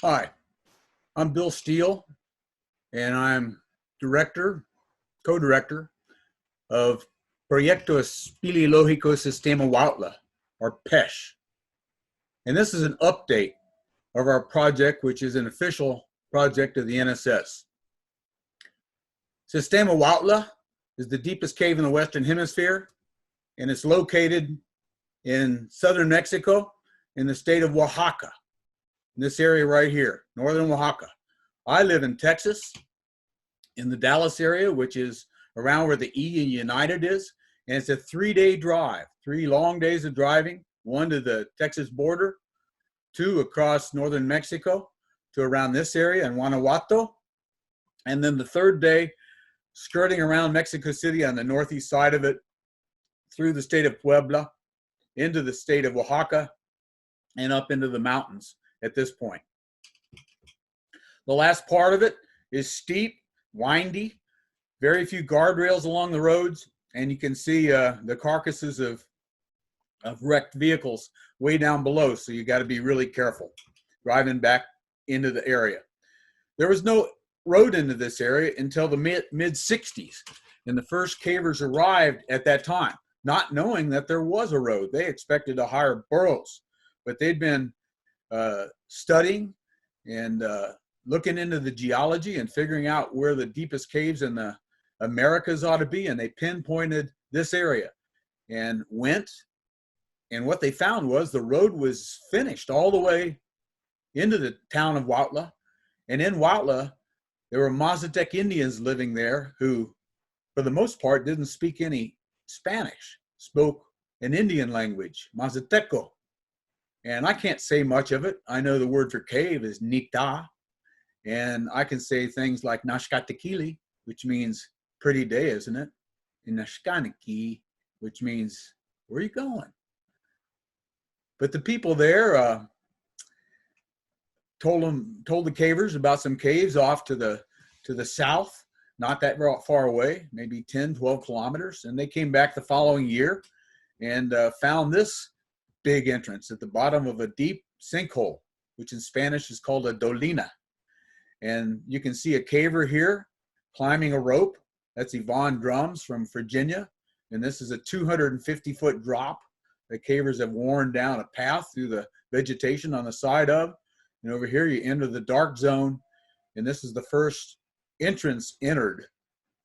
Hi, I'm Bill Steele, and I'm co-director of Proyecto Espeleológico Sistema Huautla, or PESH. And this is an update of our project, which is an official project of the NSS. Sistema Huautla is the deepest cave in the Western Hemisphere, and it's located in southern Mexico in the state of Oaxaca, in this area right here, northern Oaxaca. I live in Texas, in the Dallas area, which is around where the E in United is, and it's a 3-day drive, 3 long days of driving, 1 to the Texas border, 2 across northern Mexico to around this area in Guanajuato, and then the 3rd day skirting around Mexico City on the northeast side of it, through the state of Puebla, into the state of Oaxaca, and up into the mountains at this point. The last part of it is steep, windy, very few guardrails along the roads, and you can see the carcasses of wrecked vehicles way down below, so you got to be really careful driving back into the area. There was no road into this area until the mid-60s, and the first cavers arrived at that time, not knowing that there was a road. They expected to hire burros, but they'd been studying and looking into the geology and figuring out where the deepest caves in the Americas ought to be, and they pinpointed this area and went, and what they found was the road was finished all the way into the town of Huautla, and in Huautla there were Mazatec Indians living there who, for the most part, didn't speak any Spanish, spoke an Indian language, Mazateco. And I can't say much of it. I know the word for cave is Nita, and I can say things like Nashkatakili, which means pretty day, isn't it? And Nashkaniki, which means, where are you going? But the people there told the cavers about some caves off to the south, not that far away, maybe 10, 12 kilometers. And they came back the following year and found this big entrance at the bottom of a deep sinkhole, which in Spanish is called a dolina. And you can see a caver here climbing a rope. That's Yvonne Drums from Virginia. And this is a 250-foot drop that cavers have worn down a path through the vegetation on the side of. And over here you enter the dark zone. And this is the first entrance entered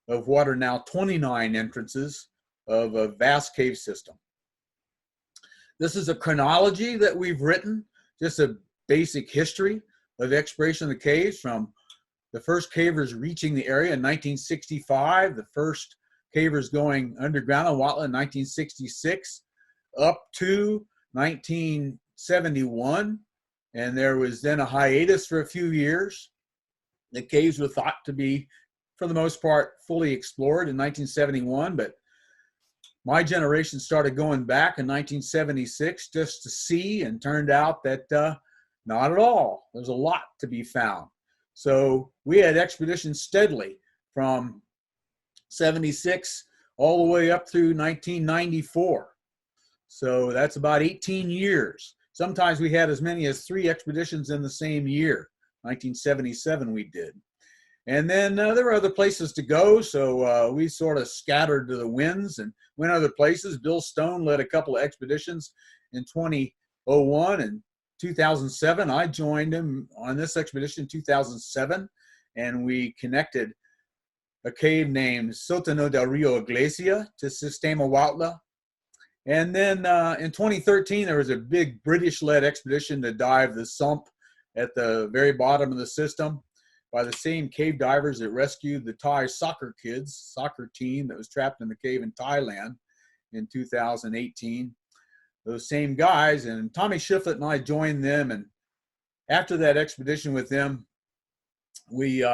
of what are now 29 entrances of a vast cave system. This is a chronology that we've written, just a basic history of exploration of the caves from the first cavers reaching the area in 1965, the first cavers going underground in Huautla in 1966, up to 1971. And there was then a hiatus for a few years. The caves were thought to be, for the most part, fully explored in 1971, but my generation started going back in 1976 just to see, and turned out that not at all. There's a lot to be found. So we had expeditions steadily from 76 all the way up through 1994. So that's about 18 years. Sometimes we had as many as 3 expeditions in the same year. 1977 we did. And then there were other places to go, so we sort of scattered to the winds and went other places. Bill Stone led a couple of expeditions in 2001 and 2007. I joined him on this expedition in 2007, and we connected a cave named Sótano del Rio Iglesia to Sistema Huautla. And then in 2013, there was a big British-led expedition to dive the sump at the very bottom of the system by the same cave divers that rescued the Thai soccer team that was trapped in the cave in Thailand in 2018. Those same guys, and Tommy Shiflett and I joined them, and after that expedition with them, we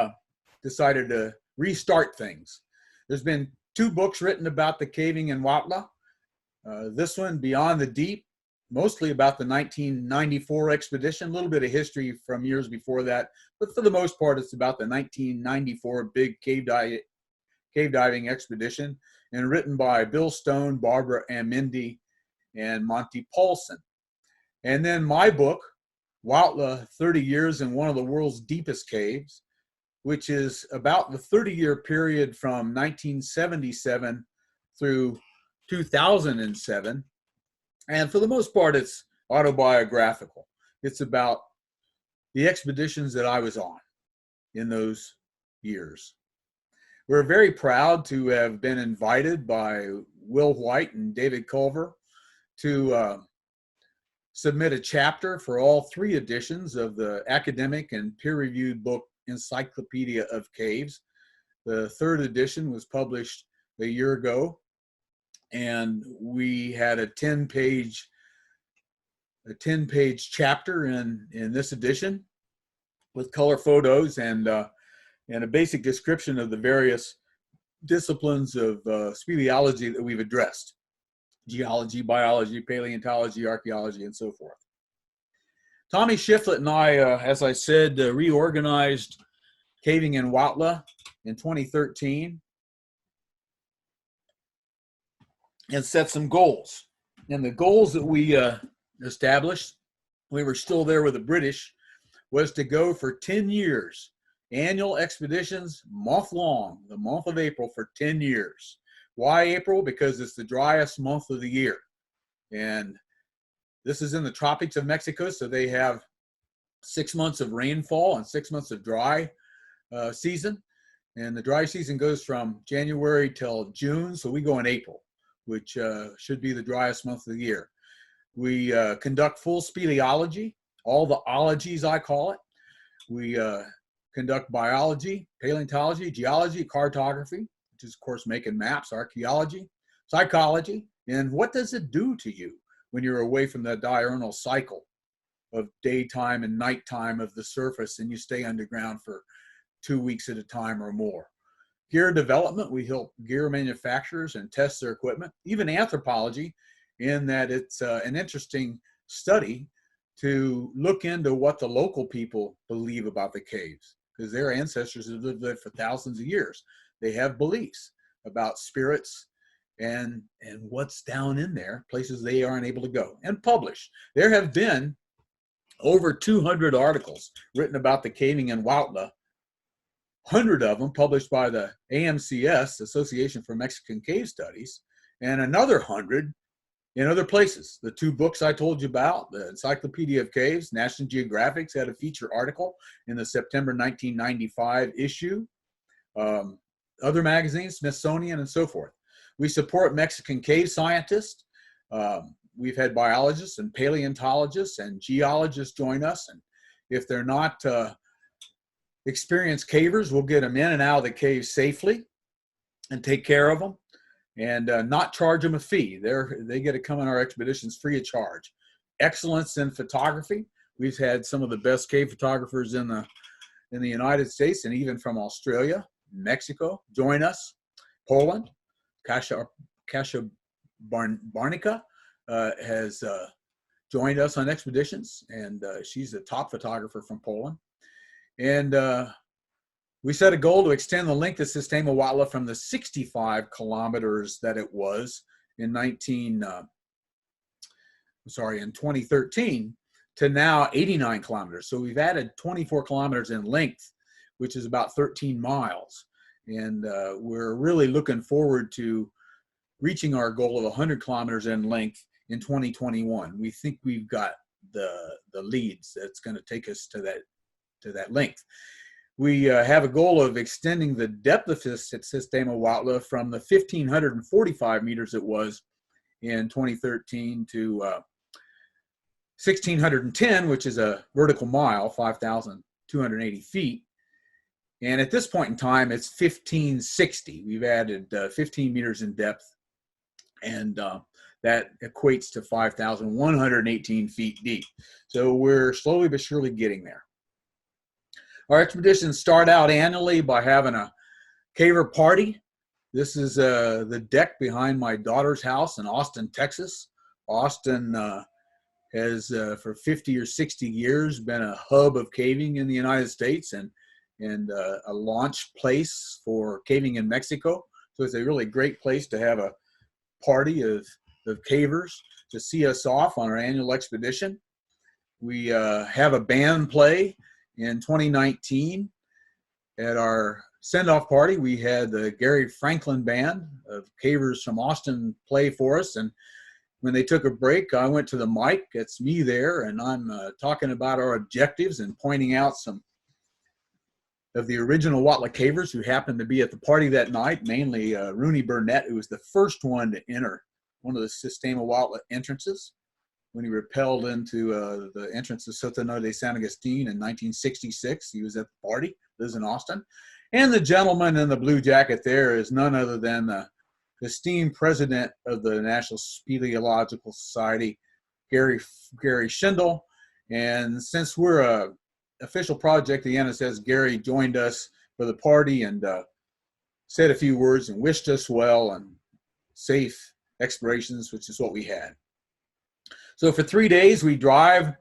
decided to restart things. There's been 2 books written about the caving in Huautla. This one, Beyond the Deep, mostly about the 1994 expedition, a little bit of history from years before that, but for the most part, it's about the 1994 big cave diving expedition, and written by Bill Stone, Barbara Amindi, and Monty Paulson. And then my book, Huautla 30 years in one of the world's deepest caves, which is about the 30-year period from 1977 through 2007. And for the most part, it's autobiographical. It's about the expeditions that I was on in those years. We're very proud to have been invited by Will White and David Culver to submit a chapter for all 3 editions of the academic and peer-reviewed book Encyclopedia of Caves. The 3rd edition was published a year ago, and we had a 10-page chapter in this edition with color photos and a basic description of the various disciplines of speleology that we've addressed: geology, biology, paleontology, archaeology, and so forth. Tommy Shiflett and I, as I said, reorganized Caving in Huautla in 2013 and set some goals. And the goals that we established, we were still there with the British, was to go for 10 years, annual expeditions, month long, the month of April, for 10 years. Why April? Because it's the driest month of the year. And this is in the tropics of Mexico, so they have 6 months of rainfall and 6 months of dry season. And the dry season goes from January till June, so we go in April, which should be the driest month of the year. We conduct full speleology, all the ologies I call it. We conduct biology, paleontology, geology, cartography, which is of course making maps, archaeology, psychology, and what does it do to you when you're away from the diurnal cycle of daytime and nighttime of the surface and you stay underground for 2 weeks at a time or more. Gear development, we help gear manufacturers and test their equipment. Even anthropology, in that it's an interesting study to look into what the local people believe about the caves, because their ancestors have lived there for thousands of years. They have beliefs about spirits and what's down in there, places they aren't able to go, and publish. There have been over 200 articles written about the caving in Huautla, 100 of them published by the AMCS, Association for Mexican Cave Studies, and another 100 in other places. The 2 books I told you about, the Encyclopedia of Caves, National Geographic's had a feature article in the September 1995 issue, other magazines, Smithsonian, and so forth. We support Mexican cave scientists. We've had biologists and paleontologists and geologists join us, and if they're not experienced cavers, we'll get them in and out of the cave safely and take care of them, and not charge them a fee. They get to come on our expeditions free of charge. Excellence in photography. We've had some of the best cave photographers in the United States and even from Australia, Mexico join us. Poland, Kasia Barnica has joined us on expeditions, and she's a top photographer from Poland. And we set a goal to extend the length of Sistema Huautla from the 65 kilometers that it was in 2013 to now 89 kilometers. So we've added 24 kilometers in length, which is about 13 miles. And we're really looking forward to reaching our goal of 100 kilometers in length in 2021. We think we've got the leads that's going to take us to that length. We have a goal of extending the depth of Sistema Huautla from the 1,545 meters it was in 2013 to 1,610, which is a vertical mile, 5,280 feet. And at this point in time, it's 1,560. We've added 15 meters in depth, and that equates to 5,118 feet deep. So we're slowly but surely getting there. Our expeditions start out annually by having a caver party. This is the deck behind my daughter's house in Austin, Texas. Austin has, for 50 or 60 years, been a hub of caving in the United States and a launch place for caving in Mexico. So it's a really great place to have a party of cavers to see us off on our annual expedition. We have a band play in 2019. At our send-off party, we had the Gary Franklin Band of cavers from Austin play for us. And when they took a break, I went to the mic. It's me there, and I'm talking about our objectives and pointing out some of the original Huautla cavers who happened to be at the party that night, mainly Rooney Burnett, who was the first one to enter one of the Sistema Huautla entrances when he rappelled into the entrance of Sotano de San Agustin in 1966. He was at the party, lives in Austin. And the gentleman in the blue jacket there is none other than the esteemed president of the National Speleological Society, Gary Schindel. And since we're a official project of the NSS, Gary joined us for the party and said a few words and wished us well and safe explorations, which is what we had. So for 3 days, we drive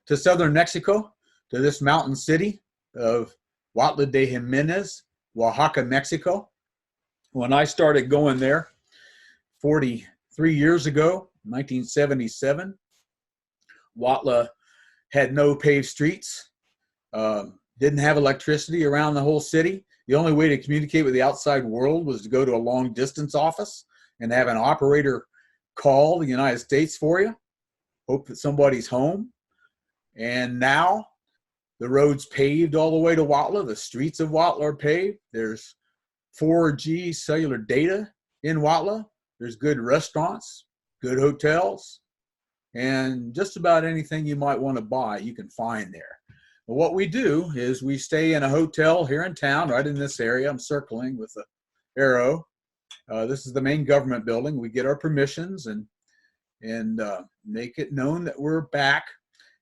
to southern Mexico, to this mountain city of Huautla de Jimenez, Oaxaca, Mexico. When I started going there 43 years ago, 1977, Huautla had no paved streets, didn't have electricity around the whole city. The only way to communicate with the outside world was to go to a long distance office and have an operator call the United States for you, hope that somebody's home. And now the road's paved all the way to Huautla. The streets of Huautla are paved. There's 4G cellular data in Huautla. There's good restaurants, good hotels, and just about anything you might want to buy you can find there. But what we do is we stay in a hotel here in town, right in this area. I'm circling with the arrow. This is the main government building. We get our permissions and make it known that we're back.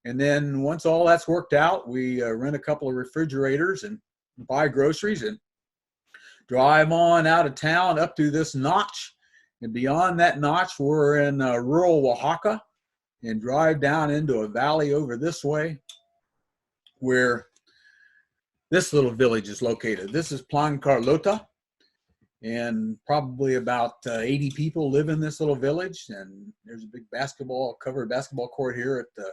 And then once all that's worked out, we rent a couple of refrigerators and buy groceries and drive on out of town up to this notch. And beyond that notch, we're in rural Oaxaca, and drive down into a valley over this way where this little village is located. This is Plan Carlota, and probably about 80 people live in this little village. And there's a big covered basketball court here at the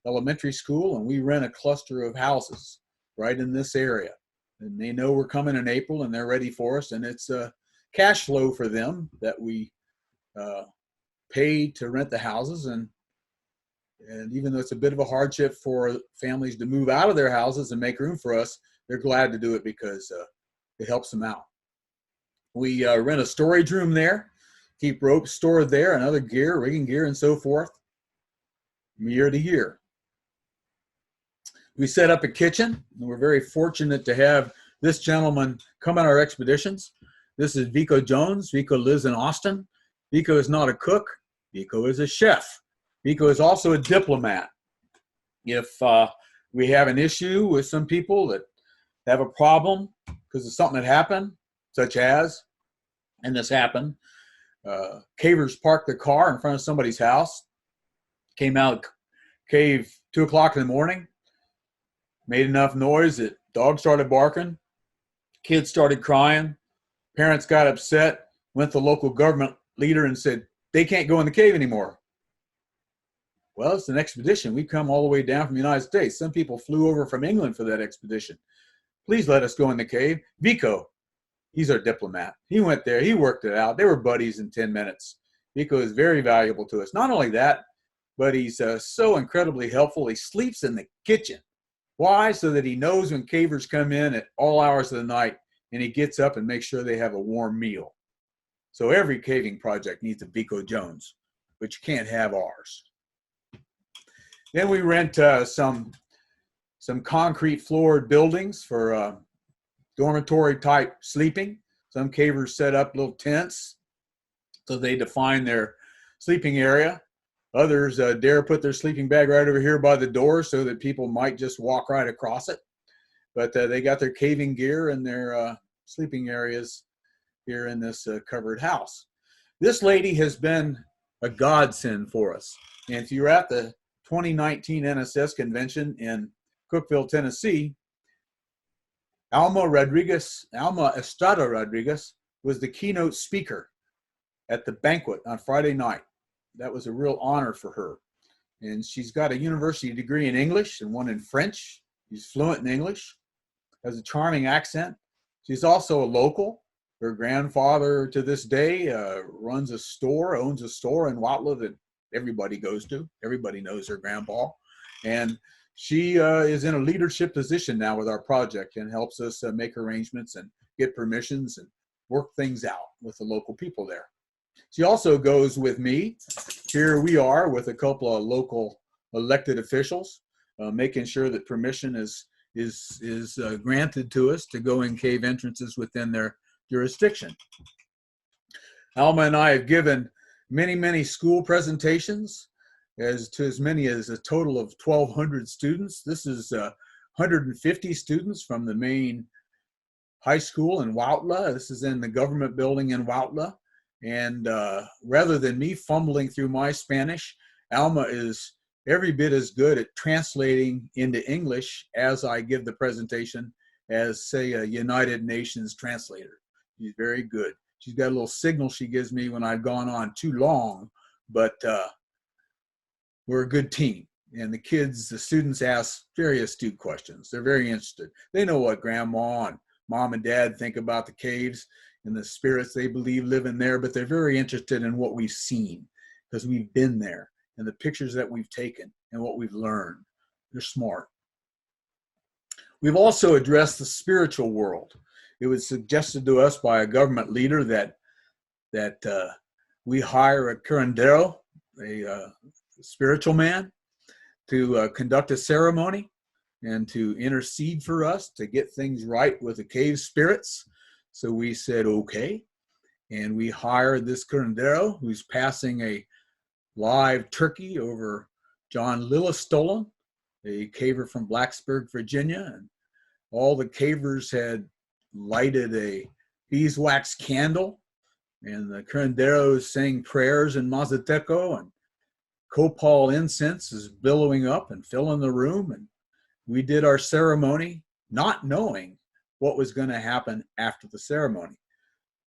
elementary school, and we rent a cluster of houses right in this area. And they know we're coming in April, and they're ready for us. And it's a cash flow for them that we pay to rent the houses. And even though it's a bit of a hardship for families to move out of their houses and make room for us, they're glad to do it because it helps them out. We rent a storage room there, keep ropes stored there and other gear, rigging gear and so forth, year to year. We set up a kitchen, and we're very fortunate to have this gentleman come on our expeditions. This is Vic Jones. Vic lives in Austin. Vic is not a cook. Vic is a chef. Vic is also a diplomat. If we have an issue with some people that have a problem because of something that happened, such as, and this happened, cavers parked their car in front of somebody's house, came out of the cave 2 o'clock in the morning, made enough noise that dogs started barking, kids started crying, parents got upset, went to the local government leader and said, they can't go in the cave anymore. Well, it's an expedition. We come all the way down from the United States. Some people flew over from England for that expedition. Please let us go in the cave. Vico, he's our diplomat. He went there. He worked it out. They were buddies in 10 minutes. Vico is very valuable to us. Not only that, but he's so incredibly helpful. He sleeps in the kitchen. Why? So that he knows when cavers come in at all hours of the night, and he gets up and makes sure they have a warm meal. So every caving project needs a Vico Jones, but you can't have ours. Then we rent some concrete floored buildings for dormitory type sleeping. Some cavers set up little tents so they define their sleeping area. Others dare put their sleeping bag right over here by the door so that people might just walk right across it. But they got their caving gear and their sleeping areas here in this covered house. This lady has been a godsend for us. And if you're at the 2019 NSS convention in Cookeville, Tennessee, Alma Estrada Rodriguez was the keynote speaker at the banquet on Friday night. That was a real honor for her. And she's got a university degree in English and one in French. She's fluent in English, has a charming accent. She's also a local. Her grandfather to this day owns a store in Huautla that everybody goes to. Everybody knows her grandpa. And she is in a leadership position now with our project and helps us make arrangements and get permissions and work things out with the local people there. She also goes with me. Here we are with a couple of local elected officials, making sure that permission is granted to us to go in cave entrances within their jurisdiction. Alma and I have given many school presentations as many as a total of 1,200 students. This is 150 students from the main high school in Huautla. This is in the government building in Huautla. And rather than me fumbling through my Spanish, Alma is every bit as good at translating into English as I give the presentation as, say, a United Nations translator. She's very good. She's got a little signal she gives me when I've gone on too long, but we're a good team. And the students ask very astute questions. They're very interested. They know what grandma and mom and dad think about the caves and the spirits they believe live in there, but they're very interested in what we've seen because we've been there and the pictures that we've taken and what we've learned. They're smart. We've also addressed the spiritual world. It was suggested to us by a government leader that we hire a curandero, a spiritual man, to conduct a ceremony and to intercede for us to get things right with the cave spirits. So we said, okay. And we hired this curandero who's passing a live turkey over John Lillestolen, a caver from Blacksburg, Virginia. And all the cavers had lighted a beeswax candle, and the curandero is saying prayers in Mazateco, and copal incense is billowing up and filling the room. And we did our ceremony not knowing what was going to happen after the ceremony.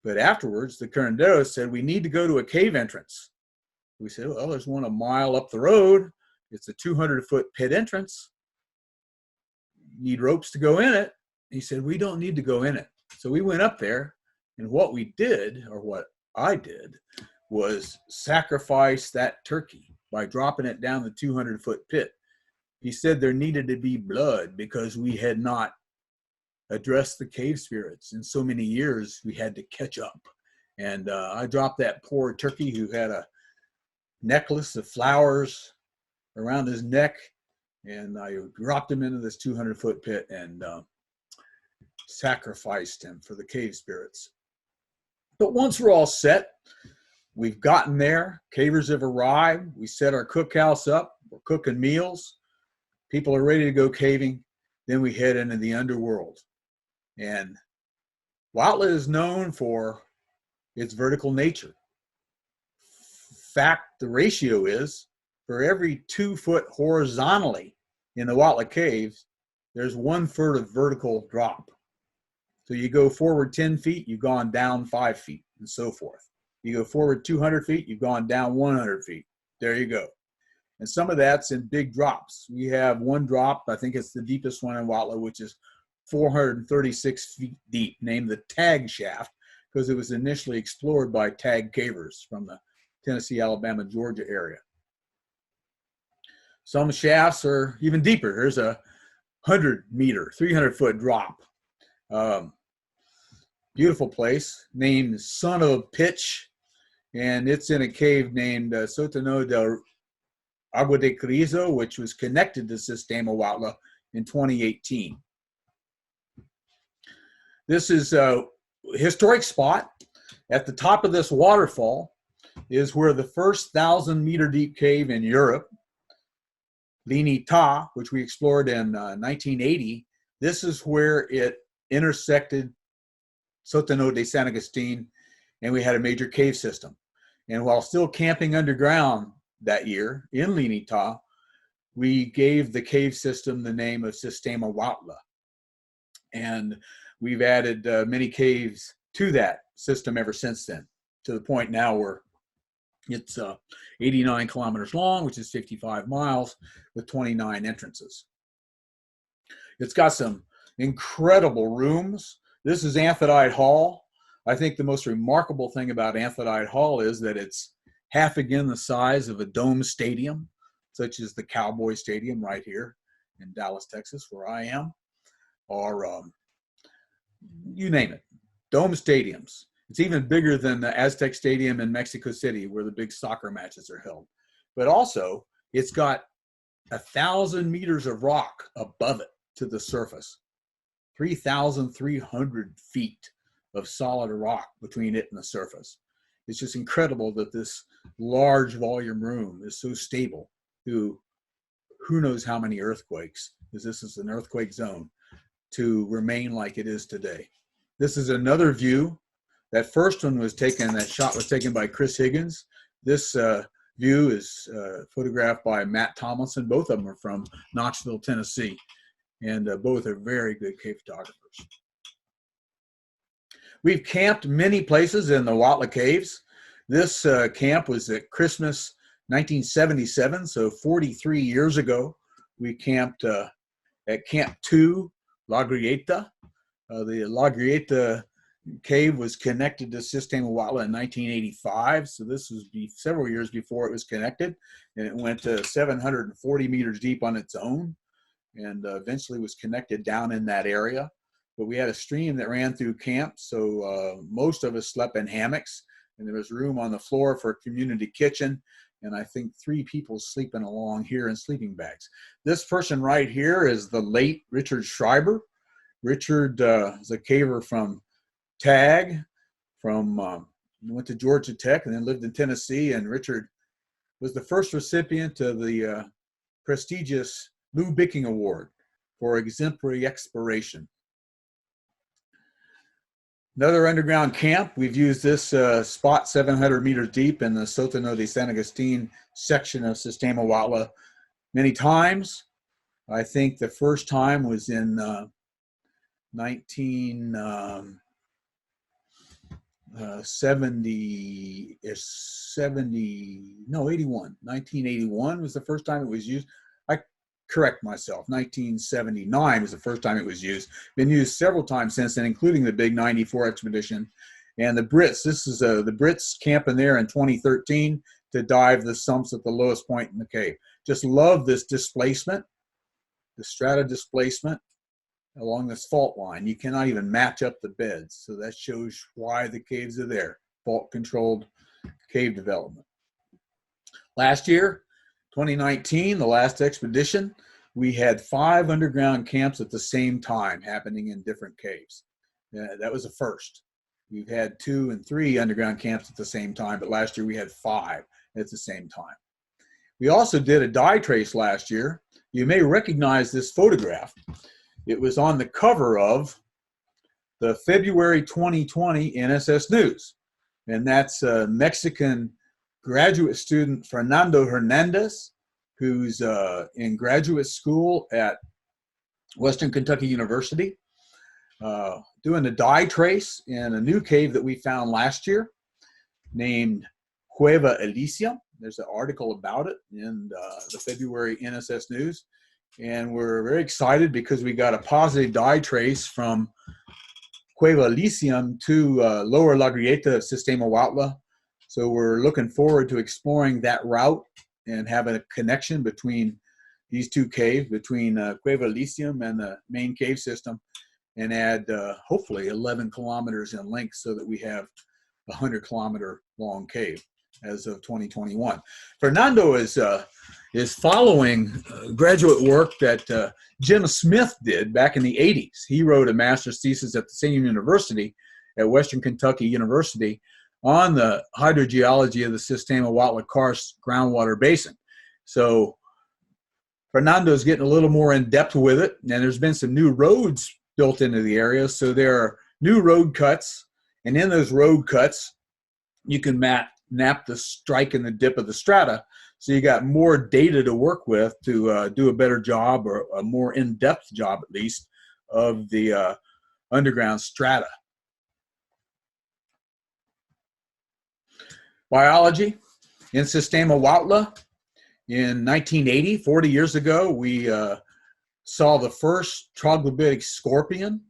But afterwards, the curandero said, we need to go to a cave entrance. We said, well, there's one a mile up the road. It's a 200-foot pit entrance. You need ropes to go in it. He said, we don't need to go in it. So we went up there, and what we did, or what I did, was sacrifice that turkey by dropping it down the 200-foot pit. He said there needed to be blood because we had not addressed the cave spirits in so many years. We had to catch up. And I dropped that poor turkey who had a necklace of flowers around his neck, and I dropped him into this 200-foot pit and sacrificed him for the cave spirits. But once we're all set, we've gotten there, cavers have arrived, we set our cookhouse up, we're cooking meals, people are ready to go caving, then we head into the underworld. And Huautla is known for its vertical nature. Fact, the ratio is for every 2 foot horizontally in the Huautla caves, there's 1 foot of vertical drop. So you go forward 10 feet, you've gone down 5 feet, and so forth. You go forward 200 feet, you've gone down 100 feet. There you go. And some of that's in big drops. We have one drop, I think it's the deepest one in Huautla, which is 436 feet deep, named the Tag Shaft, because it was initially explored by tag cavers from the Tennessee, Alabama, Georgia area. Some shafts are even deeper. There's a 100-meter, 300-foot drop. Beautiful place named Son of Pitch, and it's in a cave named Sotano del Agua de Cristo, which was connected to Sistema Huautla in 2018. This is a historic spot. At the top of this waterfall is where the first 1,000-meter deep cave in Europe, Linita, which we explored in 1980, this is where it intersected Sotano de San Agustin, and we had a major cave system. And while still camping underground that year in Linita, we gave the cave system the name of Sistema Huautla. And we've added many caves to that system ever since then, to the point now where It's 89 kilometers long, which is 55 miles, with 29 entrances. It's got some incredible rooms. This is Amphitrite Hall. I think the most remarkable thing about Amphitrite Hall is that it's half again the size of a dome stadium, such as the Cowboy Stadium right here in Dallas, Texas, where I am, or you name it, dome stadiums. It's even bigger than the Aztec Stadium in Mexico City, where the big soccer matches are held. But also, it's got 1,000 meters of rock above it to the surface, 3,300 feet of solid rock between it and the surface. It's just incredible that this large volume room is so stable through who knows how many earthquakes, because this is an earthquake zone, to remain like it is today. This is another view. That first one was taken, that shot was taken by Chris Higgins. This view is photographed by Matt Tomlinson. Both of them are from Knoxville, Tennessee, and both are very good cave photographers. We've camped many places in the Huautla Caves. This camp was at Christmas 1977, so 43 years ago. We camped at Camp 2, La Grieta. The La Grieta Cave was connected to Sistema Huautla in 1985, so this was several years before it was connected, and it went to 740 meters deep on its own, and eventually was connected down in that area. But we had a stream that ran through camp, so most of us slept in hammocks, and there was room on the floor for a community kitchen, and I think 3 people sleeping along here in sleeping bags. This person right here is the late Richard Schreiber. Richard is a caver from Tag, went to Georgia Tech and then lived in Tennessee, and Richard was the first recipient of the prestigious Lou Bicking Award for exemplary exploration. Another underground camp, we've used this spot 700 meters deep in the Sótano de San Agustin section of Sistema Huautla many times. I think the first time was in 1981 was the first time it was used. I correct myself, 1979 was the first time it was used. Been used several times since then, including the big 94 expedition. And the Brits, this is the Brits camping there in 2013 to dive the sumps at the lowest point in the cave. Just love this displacement, the strata displacement along this fault line. You cannot even match up the beds. So that shows why the caves are there, fault-controlled cave development. Last year, 2019, the last expedition, we had 5 underground camps at the same time happening in different caves. That was a first. We've had 2 and 3 underground camps at the same time, but last year we had 5 at the same time. We also did a dye trace last year. You may recognize this photograph. It was on the cover of the February 2020 NSS News, and that's a Mexican graduate student, Fernando Hernandez, who's in graduate school at Western Kentucky University, doing a dye trace in a new cave that we found last year named Cueva Alicia. There's an article about it in the February NSS News. And we're very excited because we got a positive dye trace from Cueva Elysium to Lower La Grieta of Sistema Huautla. So we're looking forward to exploring that route and having a connection between these 2 caves, between Cueva Elysium and the main cave system, and add hopefully 11 kilometers in length so that we have a 100-kilometer long cave as of 2021. Fernando is following graduate work that Jim Smith did back in the 80s. He wrote a master's thesis at the same university, at Western Kentucky University, on the hydrogeology of the Sistema Huautla karst groundwater basin. So Fernando's getting a little more in depth with it, and there's been some new roads built into the area. So there are new road cuts, and in those road cuts, you can map the strike and the dip of the strata. So you got more data to work with to do a better job, or a more in-depth job at least, of the underground strata. Biology. In Sistema Huautla, in 1980, 40 years ago, we saw the first troglodytic scorpion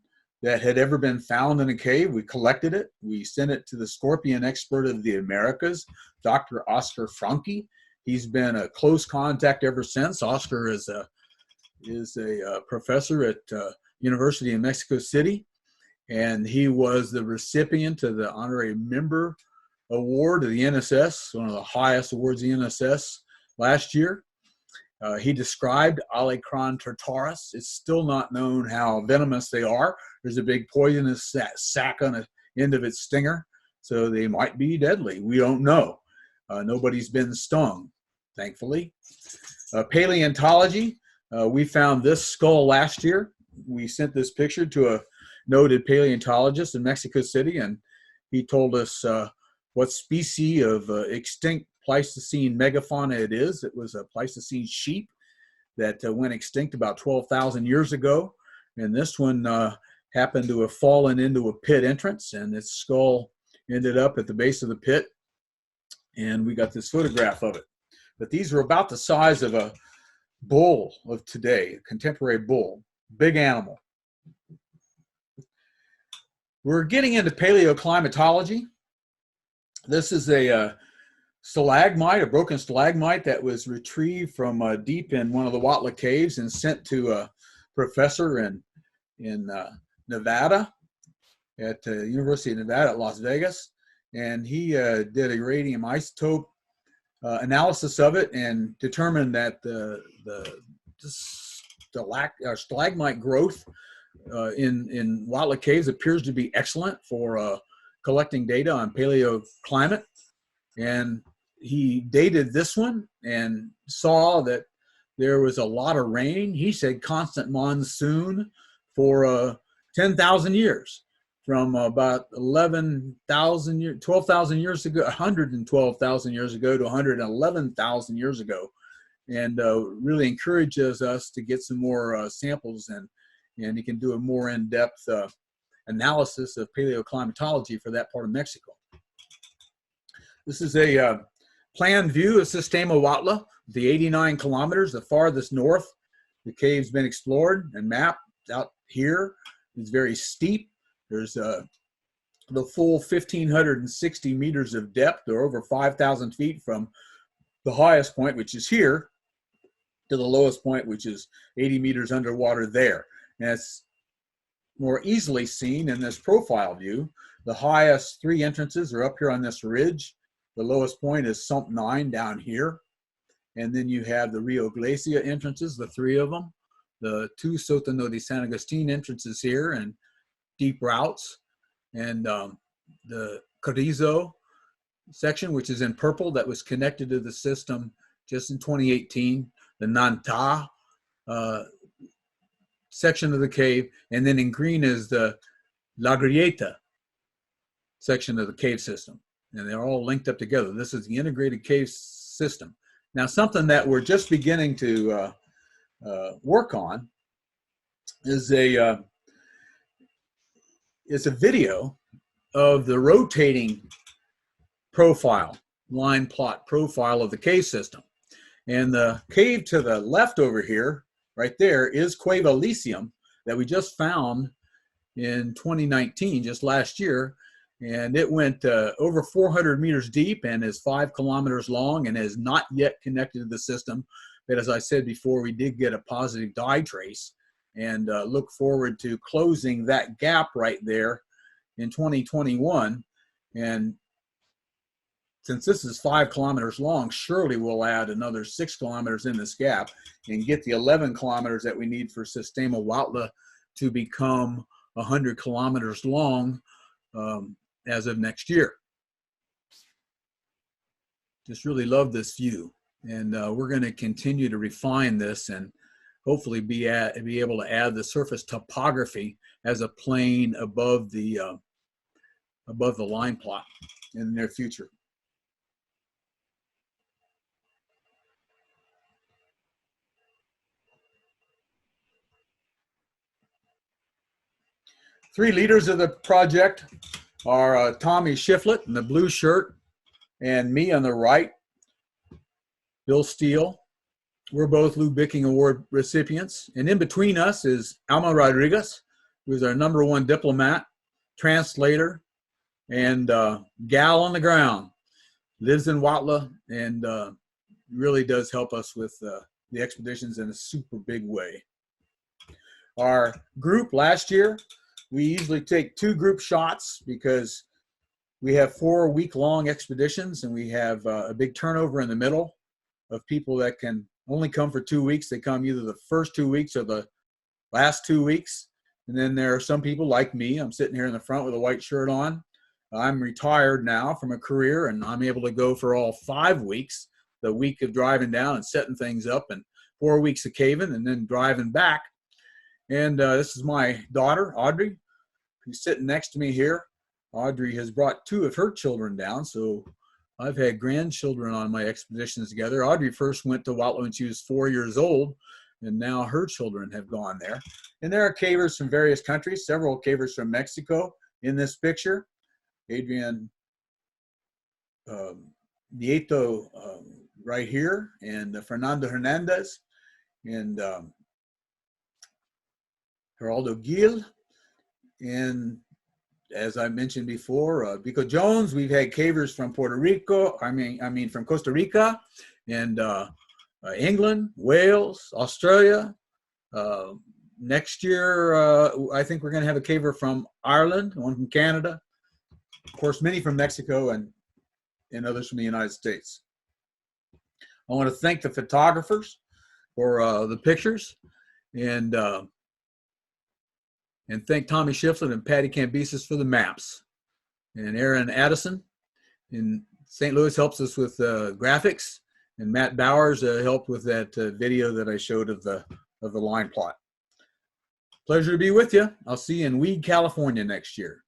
that had ever been found in a cave. We collected it. We sent it to the scorpion expert of the Americas, Dr. Oscar Franke. He's been a close contact ever since. Oscar is a professor at University of Mexico City, and he was the recipient of the Honorary Member Award of the NSS, one of the highest awards of the NSS last year. He described Alecron tartarus. It's still not known how venomous they are. There's a big poisonous sac on the end of its stinger, so they might be deadly. We don't know. Nobody's been stung, thankfully. Paleontology, we found this skull last year. We sent this picture to a noted paleontologist in Mexico City, and he told us what species of extinct Pleistocene megafauna it is. It was a Pleistocene sheep that went extinct about 12,000 years ago. And this one happened to have fallen into a pit entrance, and its skull ended up at the base of the pit. And we got this photograph of it. But these are about the size of a bull of today, a contemporary bull, big animal. We're getting into paleoclimatology. This is a stalagmite, a broken stalagmite that was retrieved from deep in one of the Huautla caves and sent to a professor in Nevada, at the University of Nevada at Las Vegas. And he did a radium isotope analysis of it and determined that the stalagmite growth in Huautla caves appears to be excellent for collecting data on paleoclimate. And he dated this one and saw that there was a lot of rain. He said constant monsoon for 10,000 years, from about 11,000 years, 12,000 years ago, 112,000 years ago to 111,000 years ago, and really encourages us to get some more samples, and he can do a more in-depth analysis of paleoclimatology for that part of Mexico. This is a planned view of Sistema Huautla, the 89 kilometers, the farthest north. The cave's been explored and mapped out here. It's very steep. There's the full 1,560 meters of depth, or over 5,000 feet from the highest point, which is here, to the lowest point, which is 80 meters underwater there. And it's more easily seen in this profile view. The highest three entrances are up here on this ridge. The lowest point is Sump 9 down here. And then you have the Rio Glacia entrances, the three of them, the two Sótano de San Agustin entrances here, and deep routes, and the Carrizo section, which is in purple, that was connected to the system just in 2018, the Nanta section of the cave, and then in green is the La Grieta section of the cave system. And they're all linked up together. This is the integrated cave system. Now, something that we're just beginning to work on is a video of the rotating profile, line plot profile of the cave system. And the cave to the left over here, right there, is Cueva Elysium that we just found in 2019, just last year. And it went over 400 meters deep and is 5 kilometers long and is not yet connected to the system. But as I said before, we did get a positive dye trace, and look forward to closing that gap right there in 2021. And since this is 5 kilometers long, surely we'll add another 6 kilometers in this gap and get the 11 kilometers that we need for Sistema Huautla to become 100 kilometers long as of next year. Just really love this view, and we're going to continue to refine this and hopefully be able to add the surface topography as a plane above the line plot in the near future. Three leaders of the project are Tommy Shiflett in the blue shirt and me on the right. Bill Steele. We're both Lou Bicking Award recipients. And in between us is Alma Rodriguez, who is our #1 diplomat, translator, and gal on the ground. Lives in Huautla and really does help us with the expeditions in a super big way. Our group last year, we usually take 2 group shots because we have 4 week-long expeditions, and we have a big turnover in the middle of people that can only come for 2 weeks. They come either the first 2 weeks or the last 2 weeks. And then there are some people like me. I'm sitting here in the front with a white shirt on. I'm retired now from a career, and I'm able to go for all 5 weeks, the week of driving down and setting things up, and 4 weeks of caving and then driving back. And this is my daughter, Audrey, who's sitting next to me here. Audrey has brought 2 of her children down, so I've had grandchildren on my expeditions together. Audrey first went to Huautla when she was 4 years old, and now her children have gone there. And there are cavers from various countries, several cavers from Mexico in this picture. Adrian Nieto right here, and Fernando Hernandez, and Geraldo Gil, and as I mentioned before, Vic Jones. We've had cavers from Puerto Rico, from Costa Rica, and England, Wales, Australia. Next year, I think we're going to have a caver from Ireland, one from Canada, of course, many from Mexico, and others from the United States. I want to thank the photographers for the pictures, and thank Tommy Shiflett and Patty Cambyses for the maps. And Aaron Addison in St. Louis helps us with graphics, and Matt Bowers helped with that video that I showed of the line plot. Pleasure to be with you. I'll see you in Weed, California next year.